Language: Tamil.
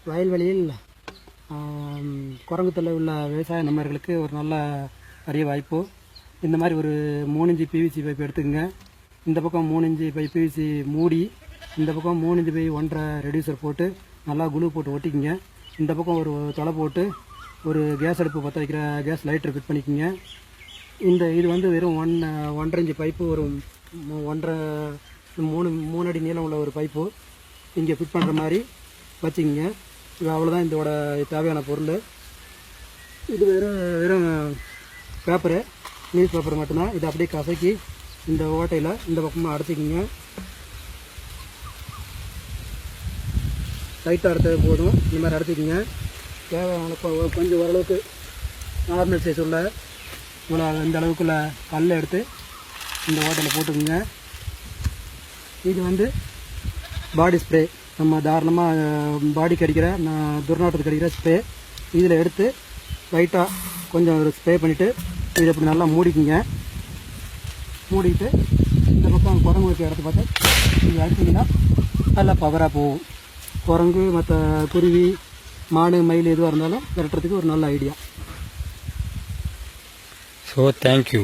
வயல்வெளியில் குரங்கு தொல்லை உள்ள விவசாய நண்பர்களுக்கு ஒரு நல்ல அரிய வாய்ப்பு. இந்த மாதிரி ஒரு 3 இன்ச்சு பிவிசி பைப் எடுத்துக்கங்க. இந்த பக்கம் 3 இன்ச்சு பைப் பிவிசி மூடி, இந்த பக்கம் 3 இன்ச்சு பை 1.5 ரெடியூசர் போட்டு நல்லா குளூ போட்டு ஒட்டிக்கிங்க. இந்த பக்கம் ஒரு தொலை போட்டு ஒரு கேஸ் அடுப்பு பற்ற வைக்கிற கேஸ் லைட்டர் ஃபிட் பண்ணிக்கோங்க. இது வந்து வெறும் 1.5 இன்ச்சு பைப்பு, ஒரு 3 அடி நீளம் உள்ள ஒரு பைப்பு இங்கே ஃபிட் பண்ணுற மாதிரி வச்சுக்கிங்க. இது அவ்வளோதான் இதோட தேவையான பொருள். இது வெறும் பேப்பரு, நியூஸ் பேப்பர் மட்டும்தான். இதை அப்படியே கசக்கி இந்த ஓட்டையில் இந்த பக்கமாக அடைச்சிக்கிங்க. டைட்டாக அடைச்சது போதும். இந்த மாதிரி அடைச்சிக்கிங்க. தேவையான கொஞ்சம் ஓரளவுக்கு நார்மல் சைஸ் உள்ள இந்த அளவுக்குள்ள கல்லை எடுத்து இந்த ஓட்டையில் போட்டுக்குங்க. இது வந்து பாடி ஸ்ப்ரே, நம்ம தாராளமாக பாடிக்கு அடிக்கிற துர்நாற்றத்துக்கு அடிக்கிற ஸ்ப்ரே. இதில் எடுத்து லைட்டாக கொஞ்சம் ஒரு ஸ்ப்ரே பண்ணிவிட்டு இதை இப்படி நல்லா மூடிக்குங்க. மூடிட்டு இந்த பக்கம் குரங்கு வைக்க இடத்த பார்த்து நீங்கள் அடிச்சிங்கன்னா நல்லா பவராக போகும். குரங்கு மற்ற குருவி மாடு மயில் எதுவாக இருந்தாலும் விரட்டுறதுக்கு ஒரு நல்ல ஐடியா. So thank you.